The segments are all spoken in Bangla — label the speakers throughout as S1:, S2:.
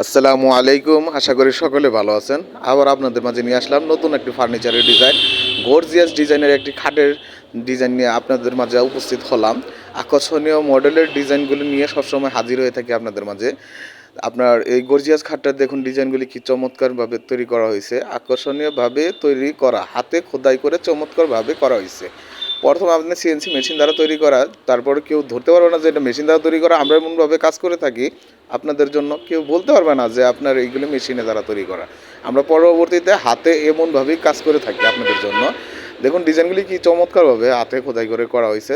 S1: আসসালামু আলাইকুম, আশা করি সকলে ভালো আছেন। আবার আপনাদের মাঝে নিয়ে আসলাম নতুন একটি ফার্নিচারের ডিজাইন, গর্জিয়াস ডিজাইনের একটি খাটের ডিজাইন নিয়ে আপনাদের মাঝে উপস্থিত হলাম। আকর্ষণীয় মডেলের ডিজাইনগুলি নিয়ে সবসময় হাজির হয়ে থাকি আপনাদের মাঝে। আপনার এই গর্জিয়াস খাটটার দেখুন ডিজাইনগুলি কি চমৎকারভাবে তৈরি করা হয়েছে, আকর্ষণীয়ভাবে তৈরি করা, হাতে খোদাই করে চমৎকারভাবে করা হয়েছে। প্রথম আপনার সিএনসি মেশিন দ্বারা তৈরি করা, তারপরে কেউ ধরতে পারবে না যে এটা মেশিন দ্বারা তৈরি করা। আমরা এমনভাবে কাজ করে থাকি আপনাদের জন্য, কেউ বলতে পারবে না যে আপনার এইগুলো মেশিনে দ্বারা তৈরি করা। আমরা পরবর্তীতে হাতে এমনভাবেই কাজ করে থাকি আপনাদের জন্য। দেখুন ডিজাইনগুলি কি চমৎকারভাবে হাতে খোদাই করে করা হয়েছে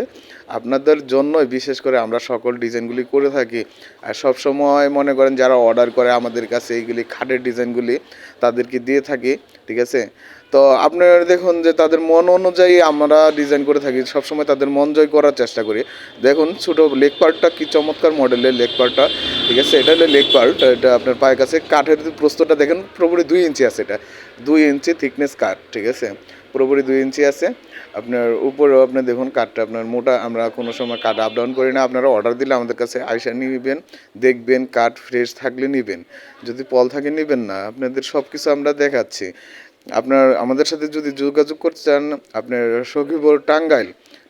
S1: আপনাদের জন্যই। বিশেষ করে আমরা সকল ডিজাইনগুলি করে থাকি। আর সব সময় মনে করেন যারা অর্ডার করে আমাদের কাছে এইগুলি খাটের ডিজাইনগুলি তাদেরকে দিয়ে থাকি, ঠিক আছে। তো আপনারা দেখুন যে তাদের মন অনুযায়ী আমরা ডিজাইন করে থাকি, সবসময় তাদের মন জয় করার চেষ্টা করি। দেখুন ছোটো লেগ পার্টটা কি চমৎকার মডেলের লেগ পার্টটা, ঠিক আছে। এটা হলো লেগ পার্ট, এটা আপনার পায়ের কাছে কাঠের প্রস্তরটা দেখেন পুরোপুরি 2 ইঞ্চি আছে। এটা 2 ইঞ্চি থিকনেস কাঠ, ঠিক আছে, পুরোপুরি 2 ইঞ্চি আছে। আপনার উপরেও আপনার দেখুন কাঠটা আপনার মোটা, আমরা কোনো সময় কাঠ আপ ডাউন করি না। আপনারা অর্ডার দিলে আমাদের কাছে আইসা নিবেন, দেখবেন কাঠ ফ্রেশ থাকলে নেবেন, যদি পল থাকে নেবেন না। আপনাদের সব কিছু আমরা দেখাচ্ছি। আপনার আমাদের সাথে যদি যোগাযোগ করতে চান, আপনার সখীপুর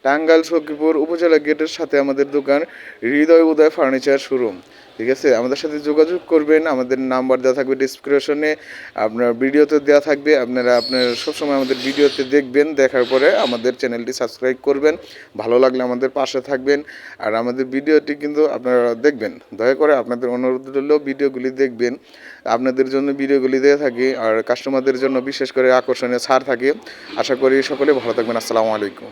S1: টাঙ্গাইল সখীপুর উপজেলা গেটের সাথে আমাদের দোকান হৃদয় উদয় ফার্নিচার শোরুম, ঠিক আছে। আমাদের সাথে যোগাযোগ করবেন, আমাদের নাম্বার দেওয়া থাকবে ডিসক্রিপশনে, আপনার ভিডিওতে দেওয়া থাকবে। আপনারা সবসময় আমাদের ভিডিওতে দেখবেন, দেখার পরে আমাদের চ্যানেলটি সাবস্ক্রাইব করবেন, ভালো লাগলে আমাদের পাশে থাকবেন। আর আমাদের ভিডিওটি কিন্তু আপনারা দেখবেন, দয়া করে আপনাদের অনুরোধ হলেও ভিডিওগুলি দেখবেন। আপনাদের জন্য ভিডিওগুলি দিয়ে থাকি, আর কাস্টমারদের জন্য বিশেষ করে আকর্ষণীয় ছাড় থাকে। আশা করি সকলে ভালো থাকবেন। আসসালামু আলাইকুম।